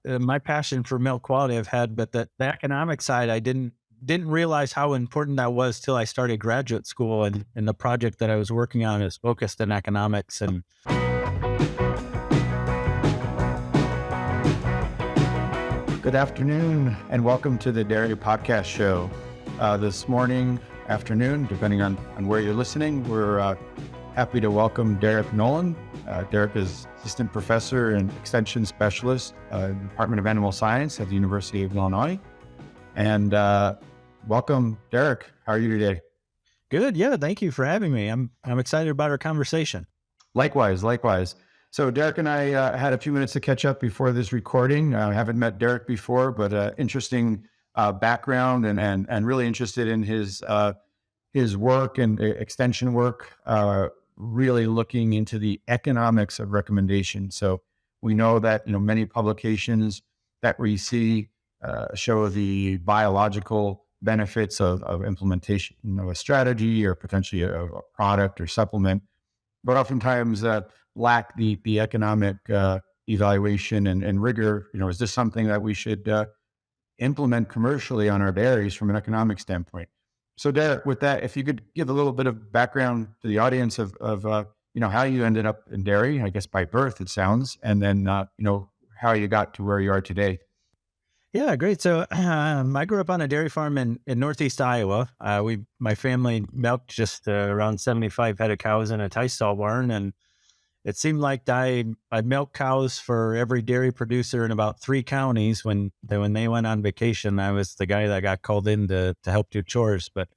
my passion for milk quality I've had, but the economic side, I didn't realize how important that was till I started graduate school, and the project that I was working on is focused in economics. And Good afternoon, and welcome to the Dairy Podcast Show. This morning, afternoon, depending on where you're listening, we're happy to welcome Derek Nolan. Derek is assistant professor and extension specialist in the Department of Animal Science at the University of Illinois. And welcome, Derek. How are you today? good, yeah, thank you for having me. I'm excited about our conversation. Likewise. So Derek and I had a few minutes to catch up before this recording. I haven't met Derek before, but interesting background and really interested in his work and extension work, really looking into the economics of recommendation. So we know that many publications that we see show the biological benefits of implementation of a strategy or potentially a product or supplement, but oftentimes lack the economic evaluation and rigor. Is this something that we should implement commercially on our dairies from an economic standpoint? So Derek, with that, if you could give a little bit of background to the audience of how you ended up in dairy, I guess by birth it sounds, and then how you got to where you are today. Yeah, great. So I grew up on a dairy farm in Northeast Iowa. My family milked just around 75 head of cows in a tie stall barn, and it seemed like I milked cows for every dairy producer in about 3 counties. When they went on vacation, I was the guy that got called in to help do chores. But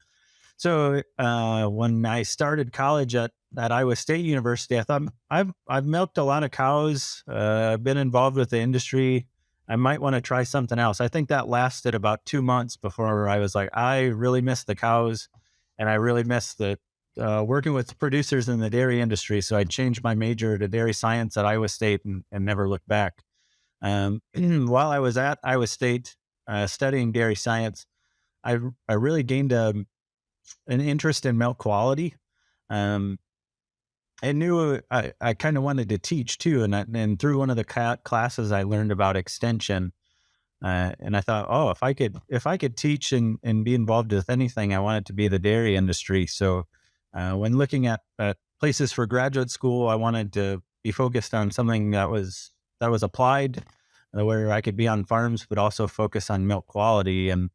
so when I started college at Iowa State University, I thought I've milked a lot of cows. I've been involved with the industry. I might want to try something else. I think that lasted about 2 months before I was like, I really miss the cows, and I really miss the working with producers in the dairy industry. So I changed my major to dairy science at Iowa State and never looked back. While I was at Iowa State studying dairy science, I really gained an interest in milk quality. Um, I knew I kind of wanted to teach too, and through one of the classes I learned about extension, and I thought, oh, if I could teach and be involved with anything, I want it to be the dairy industry. So when looking at places for graduate school, I wanted to be focused on something that was applied, where I could be on farms, but also focus on milk quality. And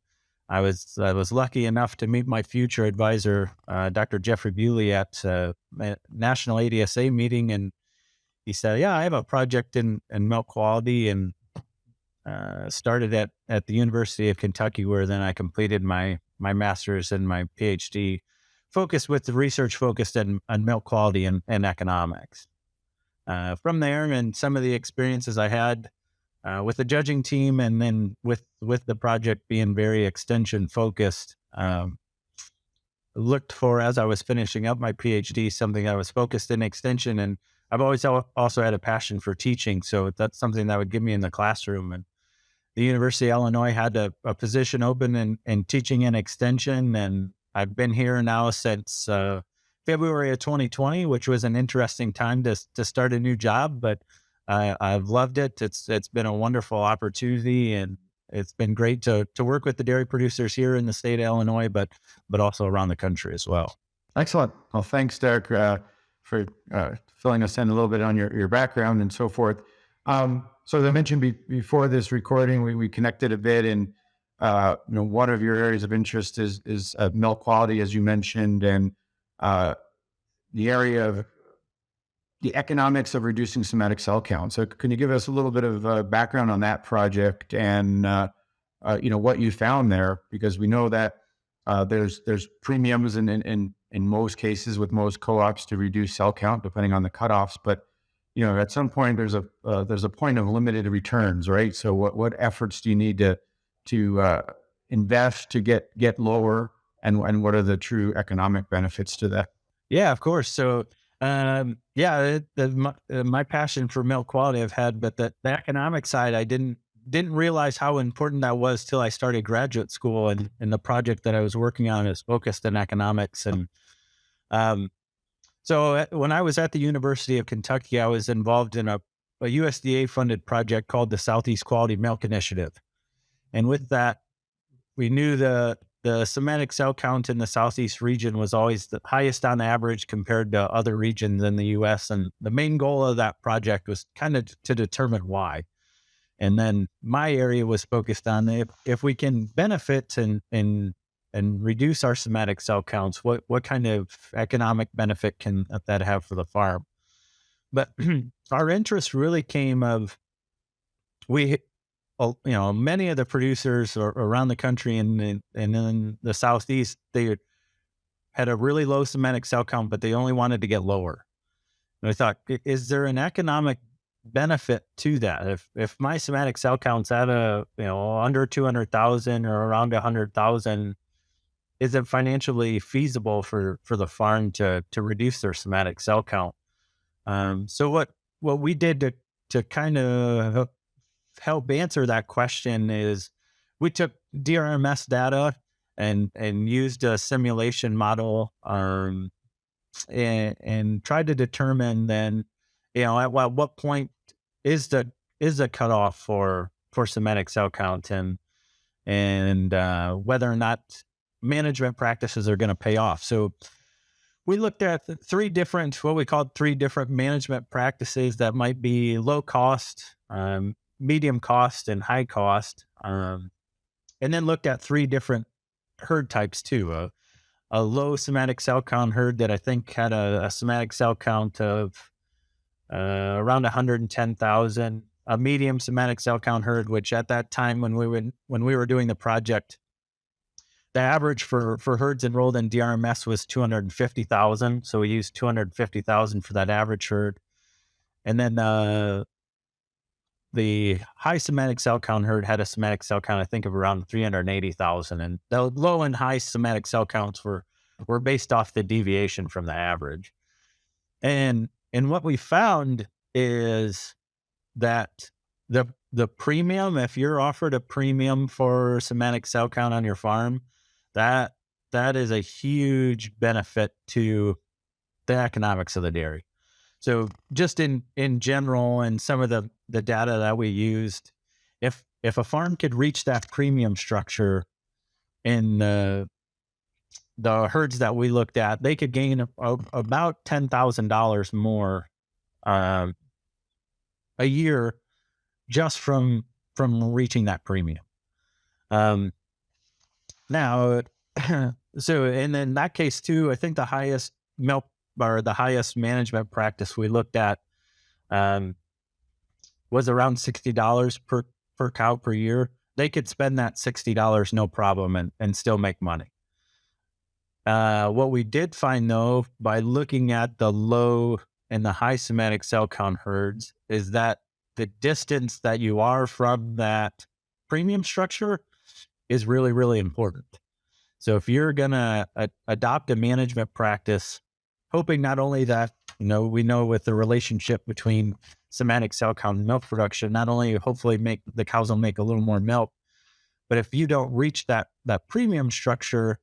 I was lucky enough to meet my future advisor, Dr. Jeffrey Bewley, at a national ADSA meeting, and he said, "Yeah, I have a project in milk quality," and started at the University of Kentucky, where then I completed my master's and my PhD, focused with the research focused on milk quality and economics. From there, and some of the experiences I had with the judging team, and then with the project being very extension focused, looked for, as I was finishing up my PhD, something that was focused in extension. And I've always also had a passion for teaching, so that's something that would give me in the classroom. And the University of Illinois had a position open in teaching and extension, and I've been here now since February of 2020, which was an interesting time to start a new job, but I've loved it. It's been a wonderful opportunity, and it's been great to work with the dairy producers here in the state of Illinois, but also around the country as well. Excellent. Well, thanks, Derek, for filling us in a little bit on your background and so forth. So as I mentioned before this recording, we connected a bit, and one of your areas of interest is milk quality, as you mentioned, and the area of the economics of reducing somatic cell count. So can you give us a little bit of background on that project and what you found there? Because we know that there's premiums in most cases with most co-ops to reduce cell count depending on the cutoffs, but at some point there's a point of limited returns, right? So what efforts do you need to invest to get lower, and what are the true economic benefits to that? Yeah, of course. So my passion for milk quality I've had, but the economic side, I didn't realize how important that was till I started graduate school, and the project that I was working on is focused in economics. And um, so when I was at the University of Kentucky, I was involved in a USDA funded project called the Southeast Quality Milk Initiative. And with that, we knew the somatic cell count in the Southeast region was always the highest on average compared to other regions in the US. And the main goal of that project was kind of to determine why. And then my area was focused on if we can benefit and reduce our somatic cell counts, what kind of economic benefit can that have for the farm? But our interest really came of we many of the producers around the country and in the southeast, they had a really low somatic cell count, but they only wanted to get lower. And I thought, is there an economic benefit to that? If my somatic cell count's at under 200,000 or around 100,000, is it financially feasible for the farm to reduce their somatic cell count? So what we did to kind of help answer that question is we took DRMS data and used a simulation model, and tried to determine then, at what point is the cutoff for somatic cell count, and whether or not management practices are going to pay off. So we looked at what we called three different management practices that might be low cost, medium cost, and high cost. And then looked at three different herd types too. A low somatic cell count herd that I think had a somatic cell count of around 110,000. A medium somatic cell count herd, which at that time when we were doing the project, the average for herds enrolled in DRMS was 250,000. So we used 250,000 for that average herd. And then the high somatic cell count herd had a somatic cell count, I think, of around 380,000. And the low and high somatic cell counts were based off the deviation from the average. And what we found is that the premium, if you're offered a premium for somatic cell count on your farm, that is a huge benefit to the economics of the dairy. So just in general, and some of the data that we used, if a farm could reach that premium structure in the herds that we looked at, they could gain about $10,000 more a year just from reaching that premium. Now, so and in that case too, I think the highest milk or the highest management practice we looked at was around $60 per cow per year. They could spend that $60 no problem and still make money. What we did find though, by looking at the low and the high somatic cell count herds, is that the distance that you are from that premium structure is really, really important. So if you're going to adopt a management practice, hoping not only that, we know with the relationship between somatic cell count and milk production, not only hopefully the cows will make a little more milk, but if you don't reach that premium structure,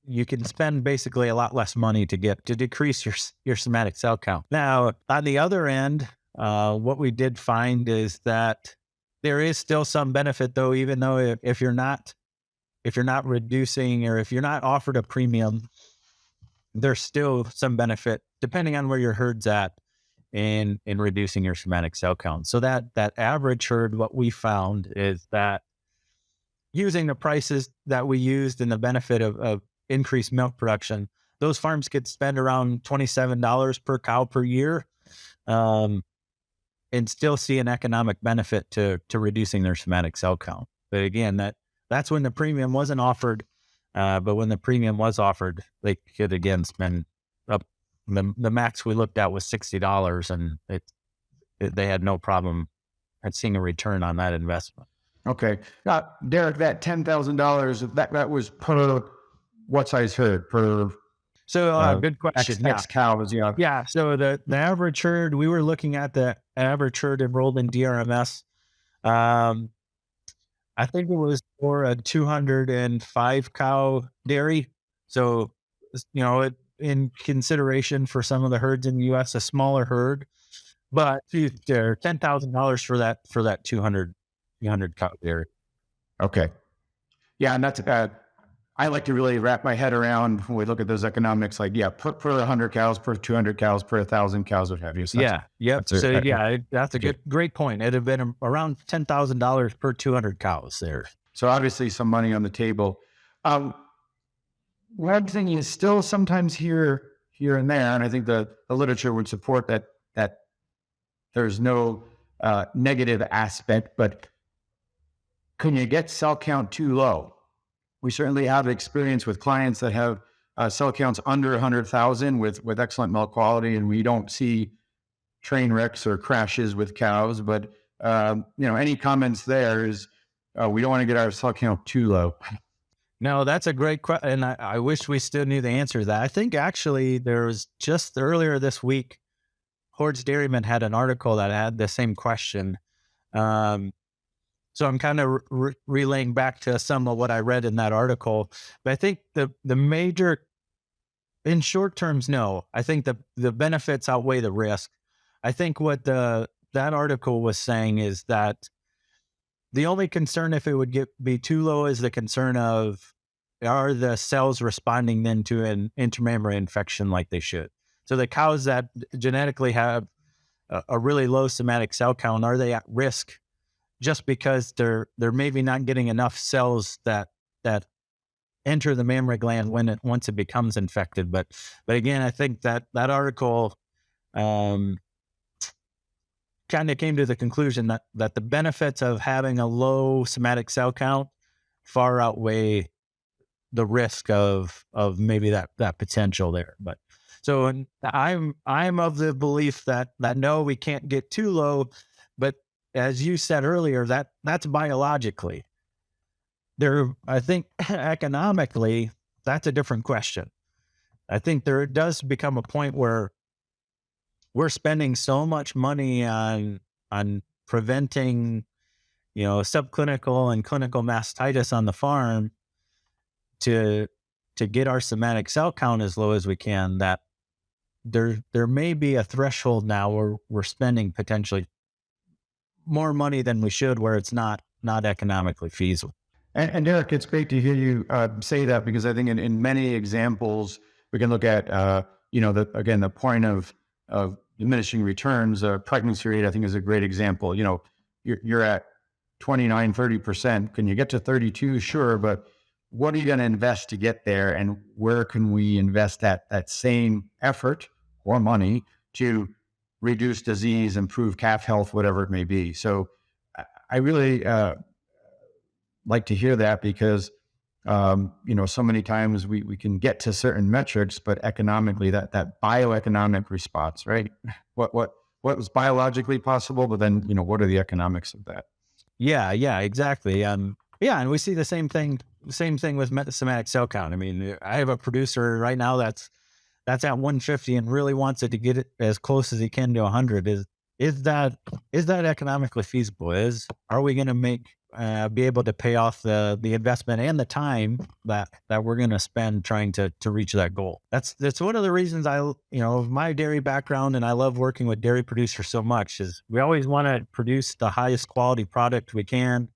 you can spend basically a lot less money to decrease your somatic cell count. Now, on the other end, what we did find is that there is still some benefit though, even though if you're not reducing, or if you're not offered a premium, there's still some benefit depending on where your herd's at in reducing your somatic cell count. So that average herd, what we found is that using the prices that we used and the benefit of increased milk production, those farms could spend around $27 per cow per year, and still see an economic benefit to reducing their somatic cell count. But again, that's when the premium wasn't offered. But when the premium was offered, they could again spend up. The max we looked at was $60, and they had no problem at seeing a return on that investment. Okay. Derek, that $10,000, that was per what size herd? Per So good question. X cows, yeah. Yeah. So the average herd, we were looking at the average herd enrolled in DRMS. I think it was for a 205 cow dairy. So, in consideration for some of the herds in the U.S., a smaller herd. but they're $10,000 for that 200 cow dairy. Okay. Yeah, and that's I like to really wrap my head around when we look at those economics. Like, yeah, per 100 cows, per 200 cows, per 1,000 cows, what have you. So Yeah, yep. that's So a yeah, that's a okay. great point. It'd have been around $10,000 per 200 cows there. So obviously some money on the table. Um, One thing you still sometimes hear here and there, and I think the literature would support that there's no negative aspect, but can you get cell count too low? We certainly have experience with clients that have cell counts under 100,000 with excellent milk quality, and we don't see train wrecks or crashes with cows. But any comments there is we don't want to get our cell count too low. No, that's a great question, and I wish we still knew the answer to that. I think actually there was just earlier this week, Hordes Dairyman had an article that had the same question. Um, so I'm kind of relaying back to some of what I read in that article. But I think the major, in short terms, no. I think the benefits outweigh the risk. I think what the that article was saying is that the only concern if it would be too low is the concern of, are the cells responding then to an intermammary infection like they should? So the cows that genetically have a really low somatic cell count, are they at risk just because they're maybe not getting enough cells that enter the mammary gland once it becomes infected? But again, I think that article um, kind of came to the conclusion that the benefits of having a low somatic cell count far outweigh the risk of maybe that potential there. But so, and I'm of the belief that no, we can't get too low. But as you said earlier, that's biologically. There, I think economically, that's a different question. I think there does become a point where we're spending so much money on preventing, subclinical and clinical mastitis on the farm to get our somatic cell count as low as we can, that there may be a threshold now where we're spending potentially more money than we should, where it's not economically feasible. And Derek, it's great to hear you say that because I think in many examples we can look at the point of diminishing returns. Pregnancy rate I think is a great example. You're at 29-30%. Can you get to 32? Sure, but what are you going to invest to get there, and where can we invest that same effort or money to reduce disease, improve calf health, whatever it may be? So I really like to hear that because so many times we can get to certain metrics, but economically that bioeconomic response, right? What was biologically possible, but then what are the economics of that? Yeah, yeah, exactly. Yeah, and we see the same thing with somatic cell count. I mean, I have a producer right now that's at 150 and really wants it to get it as close as he can to 100. Is that is that economically feasible? Are we going to be able to pay off the investment and the time that we're going to spend trying to reach that goal? That's one of the reasons my dairy background, and I love working with dairy producers so much, is we always want to produce the highest quality product we can.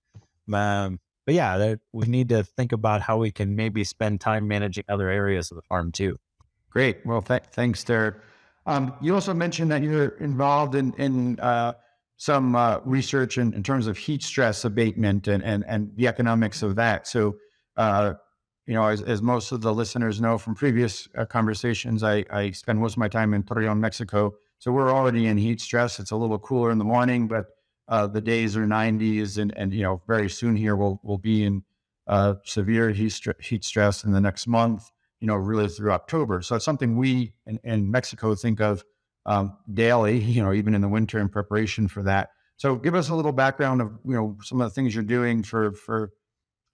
But yeah, we need to think about how we can maybe spend time managing other areas of the farm too. Great. Well, thanks, Derek. You also mentioned that you're involved in some research in terms of heat stress abatement and the economics of that. So, uh, as most of the listeners know from previous conversations, I spend most of my time in Torreon, Mexico. So we're already in heat stress. It's a little cooler in the morning, but the days are 90s, and very soon here we'll be in severe heat stress in the next month, really through October. So it's something we in Mexico think of daily, even in the winter in preparation for that. So give us a little background of, some of the things you're doing for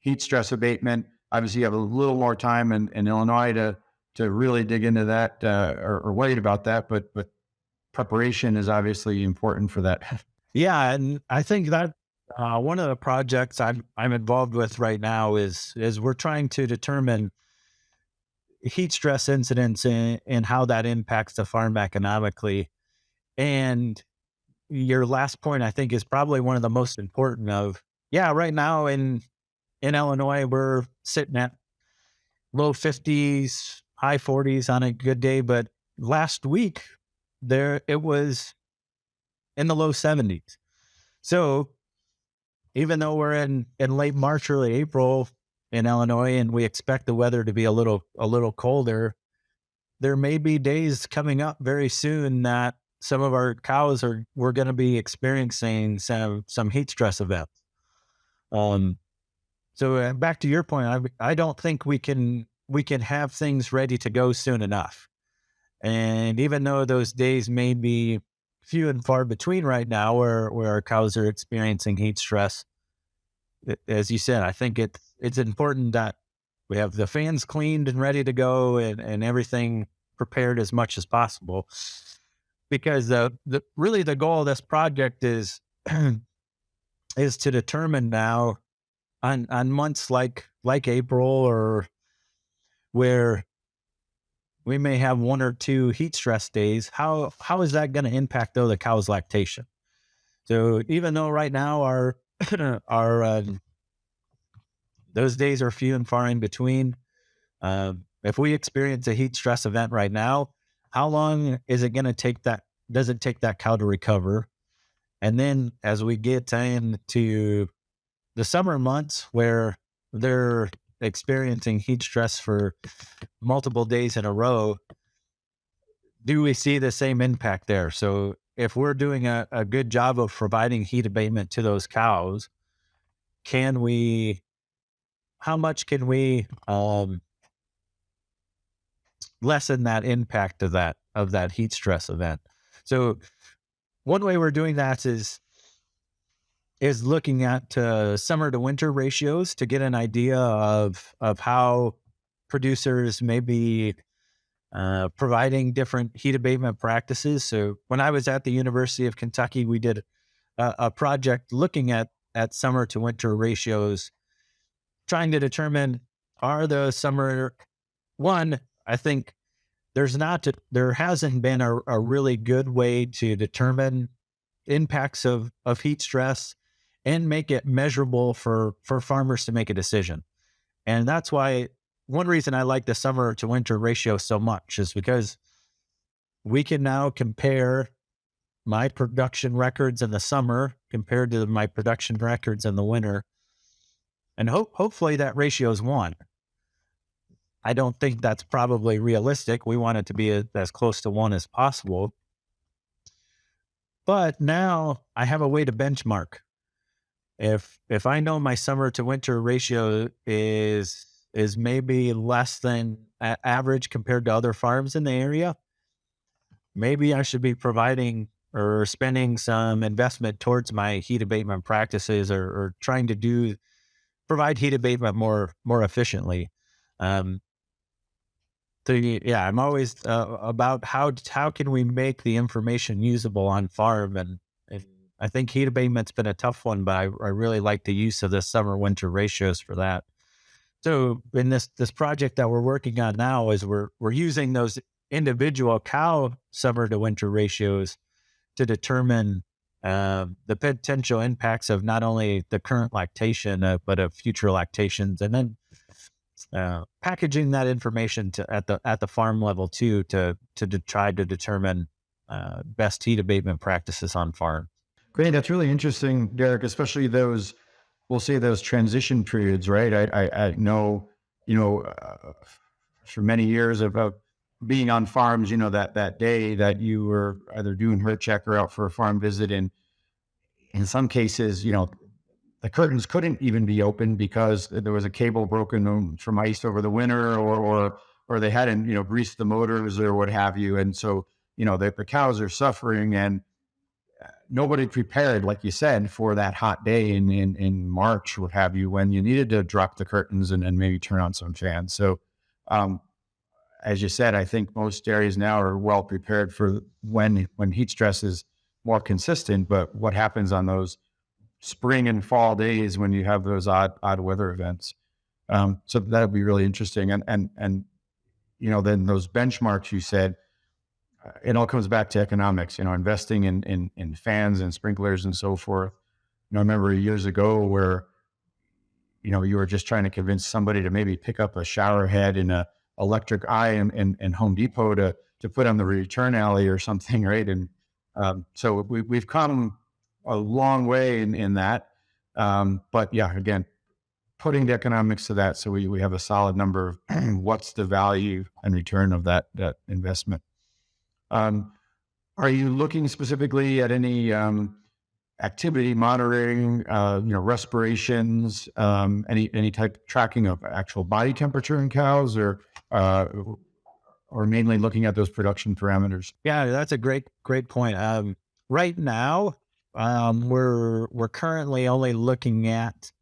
heat stress abatement. Obviously, you have a little more time in Illinois to really dig into that or wait about that, but preparation is obviously important for that. Yeah, and I think that one of the projects I'm involved with right now is we're trying to determine heat stress incidents and how that impacts the farm economically. And your last point, I think, is probably one of the most important of, yeah, right now in Illinois, we're sitting at low 50s, high 40s on a good day. But last week, there it was in the low 70s. So even though we're in late March, early April in Illinois, and we expect the weather to be a little colder, there may be days coming up very soon that some of our cows are we're going to be experiencing some heat stress events. Um, so back to your point, I don't think we can have things ready to go soon enough. And even though those days may be few and far between right now, where our cows are experiencing heat stress, as you said, I think it's important that we have the fans cleaned and ready to go, and everything prepared as much as possible. Because the really the goal of this project is is to determine now on months like April, or where we may have one or two heat stress days, how is that going to impact though the cow's lactation? So even though right now our our those days are few and far in between, if we experience a heat stress event right now, how long is it going to take that? Does it take that cow to recover? And then as we get into the summer months where they're experiencing heat stress for multiple days in a row, do we see the same impact there? So if we're doing a good job of providing heat abatement to those cows, can we, how much can we lessen that impact of that heat stress event? So one way we're doing that is looking at summer to winter ratios to get an idea of how producers may be providing different heat abatement practices. So when I was at the University of Kentucky, we did a project looking at summer to winter ratios, trying to determine, are the summer one. I think there hasn't been a really good way to determine impacts of heat stress and make it measurable for farmers to make a decision. And that's why one reason I like the summer to winter ratio so much is because we can now compare my production records in the summer compared to my production records in the winter. And hopefully that ratio is one. I don't think that's probably realistic. We want it to be as close to one as possible. But now I have a way to benchmark. If I know my summer to winter ratio is maybe less than average compared to other farms in the area, maybe I should be providing or spending some investment towards my heat abatement practices, or trying to provide heat abatement more efficiently. Um, yeah, I'm always about how can we make the information usable on farm, and I think heat abatement's been a tough one, but I really like the use of the summer winter ratios for that. So in this project that we're working on now, is we're using those individual cow summer to winter ratios to determine the potential impacts of not only the current lactation, but of future lactations, and then packaging that information at the farm level too, to try to determine best heat abatement practices on farm. Great. That's really interesting, Derek, especially those, we'll say those transition periods, right? I know, you know, for many years of being on farms, that day that you were either doing herd check or out for a farm visit. And in some cases, the curtains couldn't even be open because there was a cable broken from ice over the winter, or they hadn't, greased the motors or what have you. And so, the cows are suffering, and nobody prepared, like you said, for that hot day in March, what have you, when you needed to drop the curtains and maybe turn on some fans. So, um, as you said, I think most areas now are well prepared for when heat stress is more consistent. But what happens on those spring and fall days when you have those odd weather events? So that would be really interesting. And then those benchmarks you said, it all comes back to economics, investing in fans and sprinklers and so forth. I remember years ago where, you were just trying to convince somebody to maybe pick up a shower head in a electric eye in Home Depot to put on the return alley or something, right? And so we've come a long way in that. But yeah, again, putting the economics to that, so we have a solid number of what's the value and return of that investment. Um, are you looking specifically at any activity monitoring, respirations, any type of tracking of actual body temperature in cows, uh, or mainly looking at those production parameters? Yeah, that's a great point. Right now, we're currently only looking at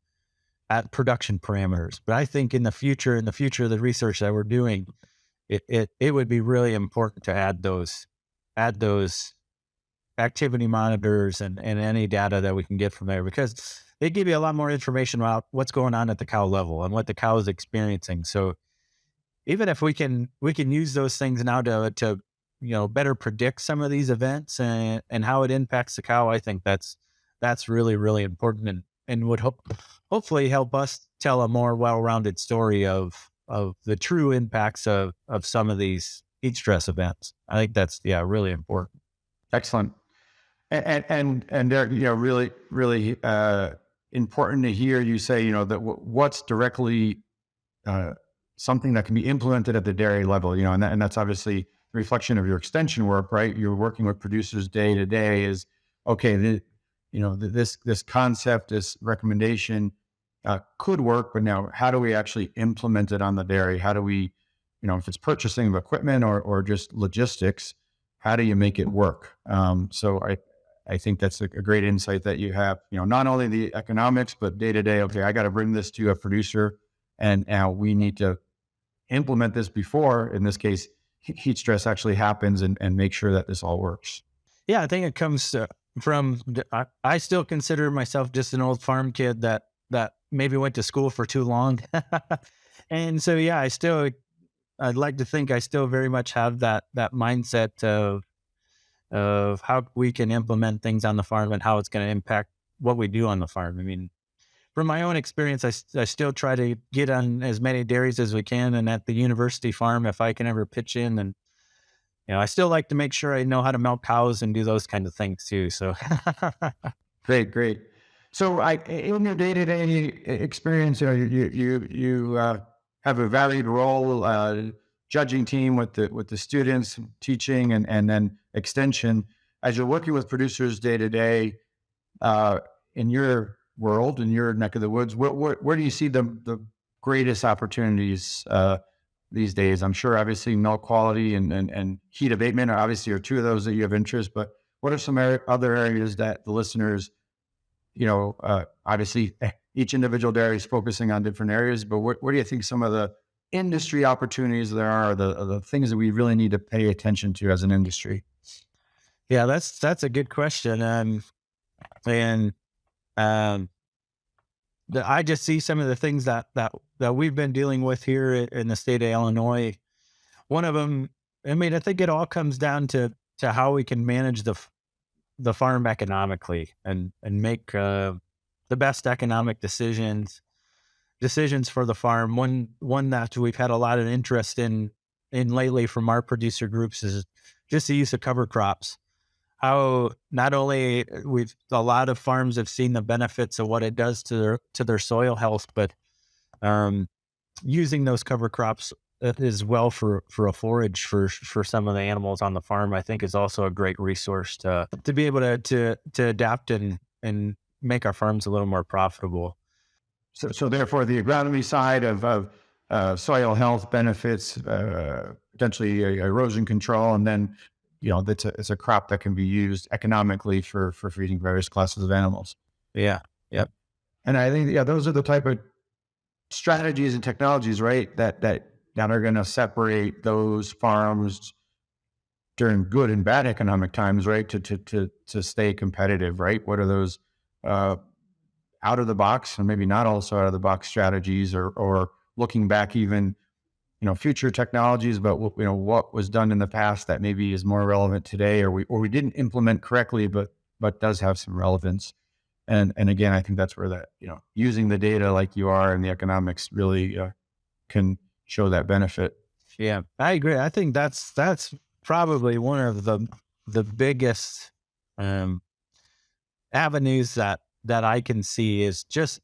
production parameters, but I think in the future, the research that we're doing, it would be really important to add those activity monitors and any data that we can get from there, because they give you a lot more information about what's going on at the cow level and what the cow is experiencing. So even if we can use those things now to better predict some of these events and how it impacts the cow, I think that's really really important, and would hopefully help us tell a more well-rounded story of the true impacts of some of these heat stress events. I think that's, yeah, really important. Excellent. And they're, really really important to hear you say, that what's directly uh, something that can be implemented at the dairy level, and that's obviously a reflection of your extension work, right? You're working with producers day to day. Is okay. This concept, this recommendation could work, but now how do we actually implement it on the dairy? How do we, if it's purchasing of equipment or just logistics, how do you make it work? So I think that's a great insight that you have. Not only the economics, but day to day. Okay, I got to bring this to a producer, and now we need to implement this before, in this case, heat stress actually happens, and make sure that this all works. Yeah, I think it comes from. I still consider myself just an old farm kid that maybe went to school for too long, and so yeah, I'd like to think I still very much have that mindset of how we can implement things on the farm and how it's going to impact what we do on the farm. I mean, from my own experience, I still try to get on as many dairies as we can, and at the university farm, if I can ever pitch in, and I still like to make sure I know how to milk cows and do those kind of things too. So, Great, great. So, in your day to day experience, you have a valued role, judging team with the students, teaching, and then extension. As you're working with producers day to day, uh, in your world, in your neck of the woods, where do you see the greatest opportunities these days? I'm sure, obviously, milk quality and heat abatement are obviously are two of those that you have interest. But what are some other areas that the listeners, obviously, each individual dairy is focusing on different areas, but where do you think some of the industry opportunities there are, the things that we really need to pay attention to as an industry? yeah, that's a good question. And um, I just see some of the things that we've been dealing with here in the state of Illinois. One of them, I mean, I think it all comes down to how we can manage the farm economically and make the best economic decisions for the farm. One that we've had a lot of interest in lately from our producer groups is just the use of cover crops. How not only we've a lot of farms have seen the benefits of what it does to their soil health, but um, using those cover crops as well for a forage for some of the animals on the farm, I think is also a great resource to be able to adapt and make our farms a little more profitable. So therefore, the agronomy side of soil health benefits, potentially erosion control, and then it's a crop that can be used economically for feeding various classes of animals. Yeah. Yep. And I think, those are the type of strategies and technologies, right, that are going to separate those farms during good and bad economic times, right, to stay competitive, right? What are those uh, out of the box, and maybe not also out of the box strategies, or looking back even, future technologies, but what was done in the past that maybe is more relevant today, or we didn't implement correctly, but does have some relevance. And again, I think that's where that using the data like you are and the economics really can show that benefit. Yeah, I agree. I think that's probably one of the biggest um, avenues that I can see is just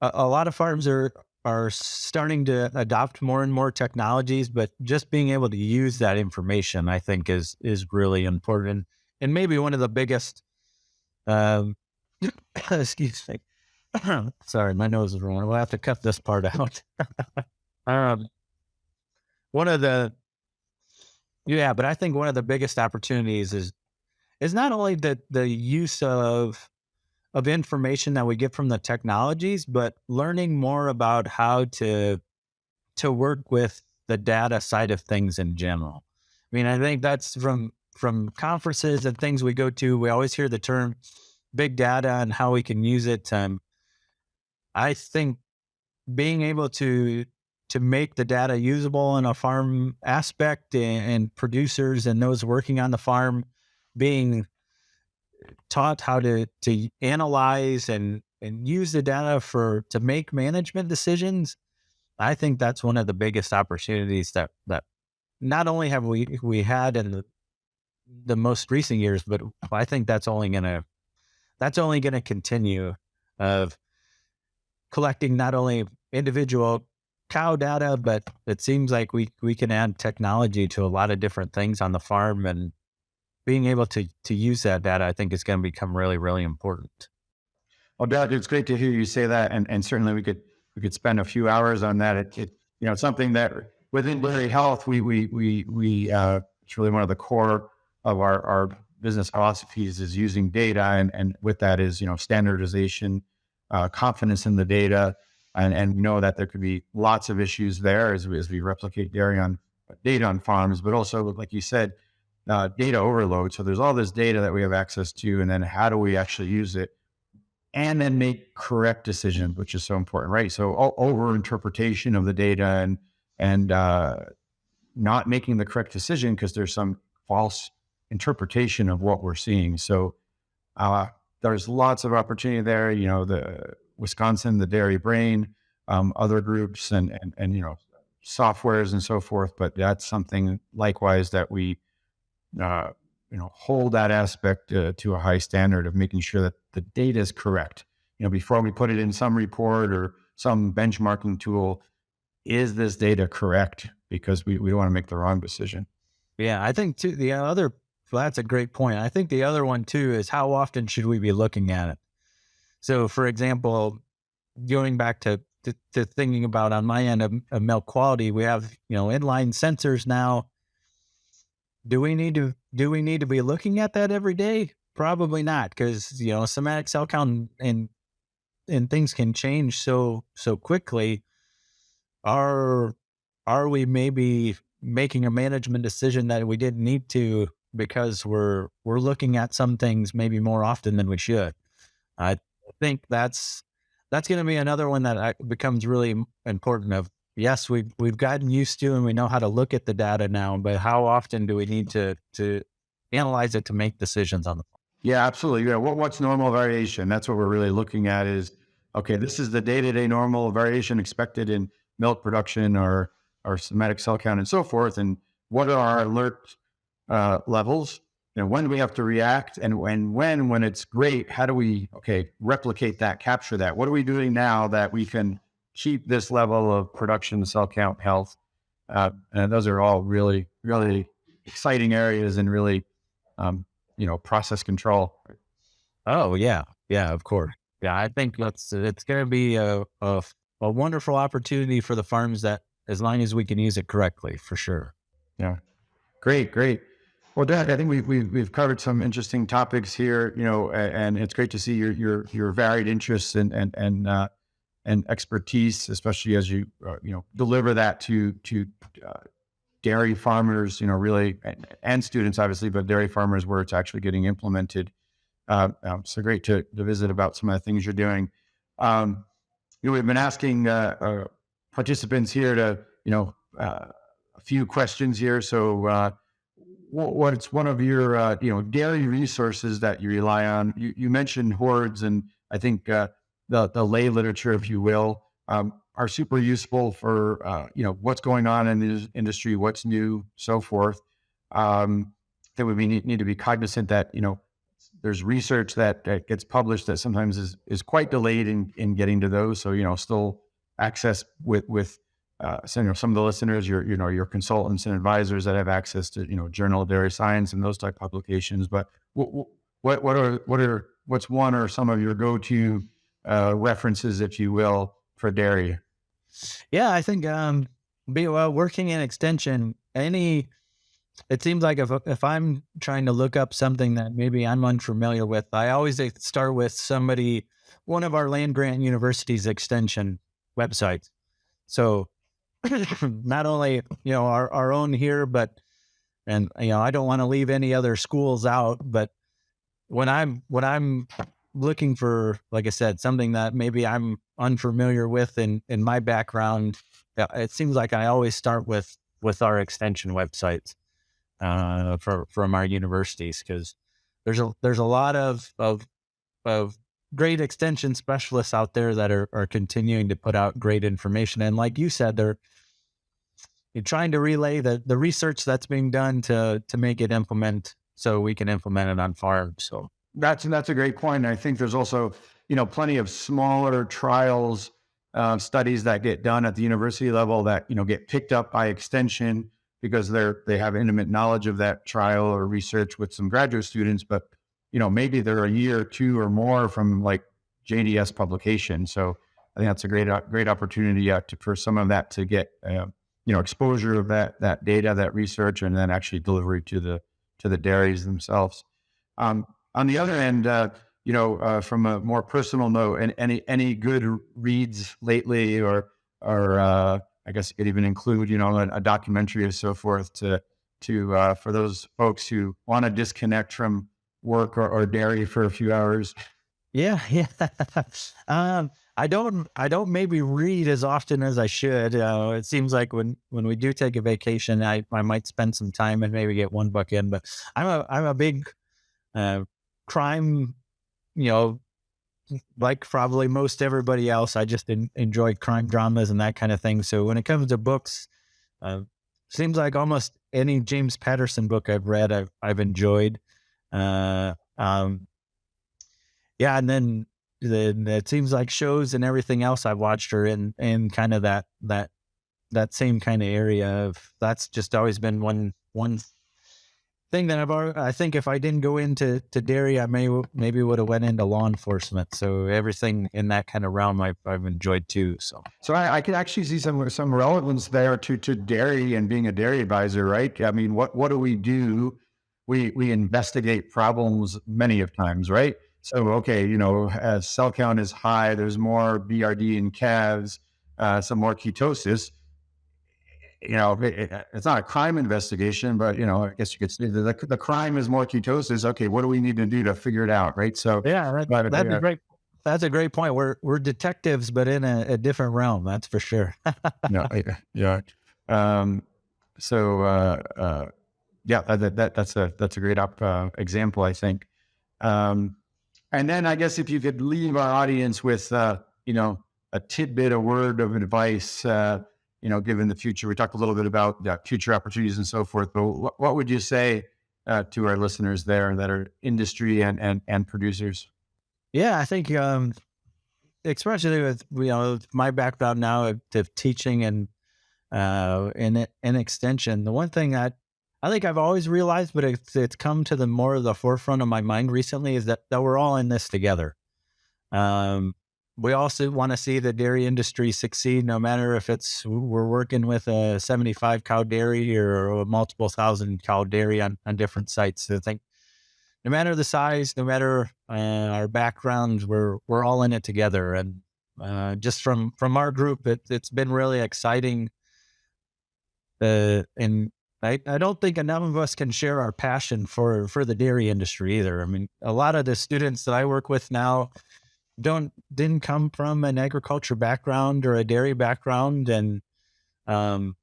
a lot of farms are starting to adopt more and more technologies, but just being able to use that information, I think, is really important, and maybe one of the biggest. Um, excuse me. Sorry, my nose is running. We'll have to cut this part out. um, one of the yeah, but I think one of the biggest opportunities is not only the use of information that we get from the technologies, but learning more about how to work with the data side of things in general. I mean, I think that's from conferences and things we go to. We always hear the term big data and how we can use it. I think being able to make the data usable in a farm aspect and producers and those working on the farm being taught how to analyze and use the data for to make management decisions. I think that's one of the biggest opportunities that not only have we had in the most recent years, but I think that's only gonna continue of collecting not only individual cow data, but it seems like we can add technology to a lot of different things on the farm, and being able to use that data, I think is going to become really, really important. Well, Doug, it's great to hear you say that, and certainly we could spend a few hours on that. It's something that within dairy health, it's really one of the core of our business philosophies is using data, and with that is standardization, confidence in the data, and we know that there could be lots of issues there as we replicate data on farms, but also like you said, data overload. So there's all this data that we have access to, and then how do we actually use it? And then make correct decisions, which is so important, right? So over interpretation of the data and not making the correct decision because there's some false interpretation of what we're seeing. So uh, there's lots of opportunity there. The Wisconsin, the Dairy Brain, other groups, and softwares and so forth. But that's something likewise that we uh, hold that aspect to a high standard of making sure that the data is correct. Before we put it in some report or some benchmarking tool, is this data correct? Because we don't want to make the wrong decision. Yeah, I think too. Well, that's a great point. I think the other one too is how often should we be looking at it? So, for example, going back to thinking about on my end of milk quality, we have inline sensors now. Do we need to be looking at that every day? Probably not, because somatic cell count and things can change so quickly. Are are we maybe making a management decision that we didn't need to because we're looking at some things maybe more often than we should? I think that's going to be another one that becomes really important. Of yes, we've gotten used to and we know how to look at the data now, but how often do we need to analyze it to make decisions on the Yeah, absolutely. Yeah, what's normal variation? That's what we're really looking at. Is okay. This is the day-to-day normal variation expected in milk production or somatic cell count and so forth. And what are our alert levels? When do we have to react? And when it's great, how do we replicate that, capture that? What are we doing now that we can keep this level of production, cell count, health? And those are all really, really exciting areas and really um, process control. Oh yeah, yeah, of course. Yeah, I think it's going to be a wonderful opportunity for the farms that as long as we can use it correctly, for sure. Yeah, great, great. Well, Dad, I think we've covered some interesting topics here. And it's great to see your varied interests and expertise, especially as you deliver that to uh, dairy farmers. Really, and students, obviously, but dairy farmers where it's actually getting implemented. So great to visit about some of the things you're doing. We've been asking participants here to a few questions here. So, what's one of your dairy resources that you rely on? You mentioned hordes, and I think the lay literature, if you will, are super useful for what's going on in the industry, what's new, so forth. That we need to be cognizant that there's research that gets published that sometimes is quite delayed in getting to those. So still access with some of the listeners, your consultants and advisors that have access to Journal of Dairy Science and those type publications. But what's one or some of your go-to references, if you will, for dairy? Yeah, I think working in extension, it seems like if I'm trying to look up something that maybe I'm unfamiliar with, I always start with one of our land grant university's extension websites. So not only our own here, but and I don't want to leave any other schools out, but when I'm looking for, like I said, something that maybe I'm unfamiliar with in my background, it seems like I always start with our extension websites from our universities, because there's a lot of great extension specialists out there that are continuing to put out great information, and like you said, you're trying to relay the research that's being done to make it implement, so we can implement it on farms. So That's a great point. I think there's also plenty of smaller trials, studies that get done at the university level that get picked up by extension because they have intimate knowledge of that trial or research with some graduate students, but maybe they're a year or two or more from like JDS publication. So I think that's a great opportunity for some of that to get exposure of that data, that research, and then actually delivery to the dairies themselves. On the other end, from a more personal note, and any good reads lately, or I guess you could even include, a documentary or so forth to for those folks who want to disconnect from work or dairy for a few hours. yeah, yeah. I don't maybe read as often as I should. It seems like when we do take a vacation, I might spend some time and maybe get one book in. But I'm a big uh, crime, you know, like probably most everybody else. I just enjoy crime dramas and that kind of thing. So when it comes to books, uh, seems like almost any James Patterson book I've read, I've enjoyed. Uh, um, yeah, and then it seems like shows and everything else I've watched are in kind of that same kind of area of, that's just always been one thing that I think if I didn't go into dairy, I maybe would have went into law enforcement. So everything in that kind of realm I've enjoyed too. So So I can actually see some relevance there to dairy and being a dairy advisor, right? I mean, what do we do? We investigate problems many of times, right? So okay, as cell count is high, there's more BRD in calves, some more ketosis. It's not a crime investigation, but I guess you could say the crime is more ketosis. Okay, what do we need to do to figure it out, right? So, yeah, but that's a great point. We're detectives, but in a different realm. That's for sure. yeah, yeah. Um, so yeah, that's a great example, I think. Um, and then I guess if you could leave our audience with a tidbit, a word of advice, given the future. We talked a little bit about future opportunities and so forth, but what would you say to our listeners there that are industry and producers? Yeah, I think especially with my background now of teaching and in extension, the one thing that I think I've always realized, but it's come to the more of the forefront of my mind recently, is that we're all in this together. Um, we also want to see the dairy industry succeed, no matter if we're working with a 75 cow dairy or a multiple thousand cow dairy on different sites. I think no matter the size, no matter our backgrounds, we're all in it together. And just from our group, it's been really exciting. And I don't think enough of us can share our passion for the dairy industry either. I mean, a lot of the students that I work with now didn't come from an agriculture background or a dairy background, and Um,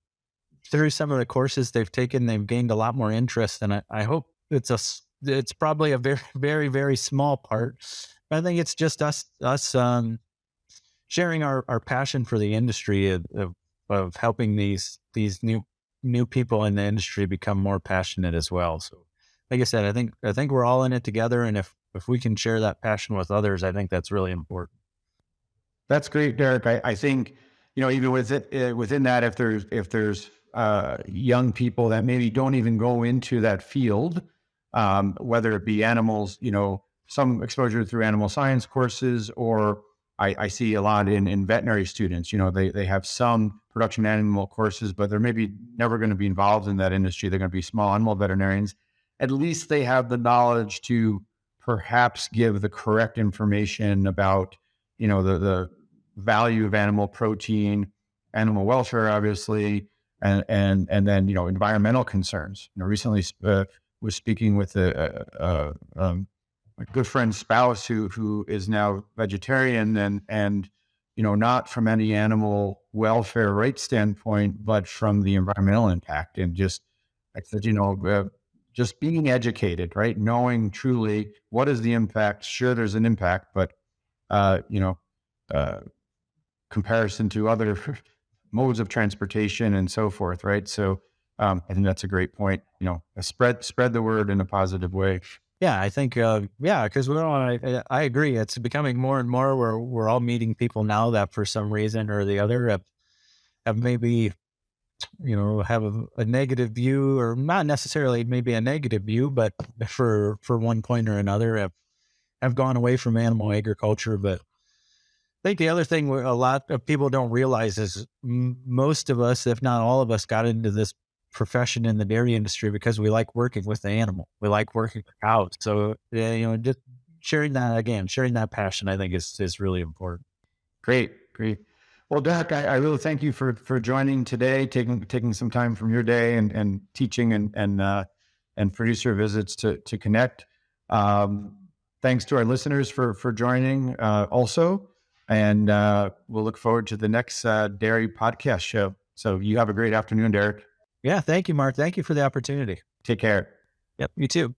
through some of the courses they've taken, they've gained a lot more interest, and I hope it's probably a very, very, very small part. But I think it's just us sharing our passion for the industry of helping these new people in the industry become more passionate as well. So, like I said, I think we're all in it together, and if we can share that passion with others, I think that's really important. That's great, Derek. I think, even with it, within that, if there's young people that maybe don't even go into that field, whether it be animals, some exposure through animal science courses, or I see a lot in veterinary students. They have some production animal courses, but they're maybe never going to be involved in that industry. They're going to be small animal veterinarians. At least they have the knowledge to perhaps give the correct information about the value of animal protein, animal welfare, obviously, and then environmental concerns. Recently was speaking with a good friend's spouse who is now vegetarian, and not from any animal welfare right standpoint, but from the environmental impact. And just I said, just being educated, right, knowing truly what is the impact. Sure, there's an impact, but uh, you know. Uh, comparison to other modes of transportation and so forth, right? So I think that's a great point. Spread the word in a positive way. Yeah, I think, yeah, because I agree. It's becoming more and more where we're all meeting people now that for some reason or the other have maybe, have a negative view, or not necessarily maybe a negative view, but for one point or another have gone away from animal agriculture. But I think the other thing a lot of people don't realize is most of us, if not all of us, got into this profession in the dairy industry because we like working with the animal. We like working with cows. So, yeah, just sharing that passion, I think is really important. Great, great. Well, Doc, I really thank you for joining today, taking some time from your day and teaching and producer visits to connect. Um, Thanks to our listeners for joining also, and we'll look forward to the next dairy podcast show. So you have a great afternoon, Derek. Yeah, thank you, Mark. Thank you for the opportunity. Take care. Yep, you too.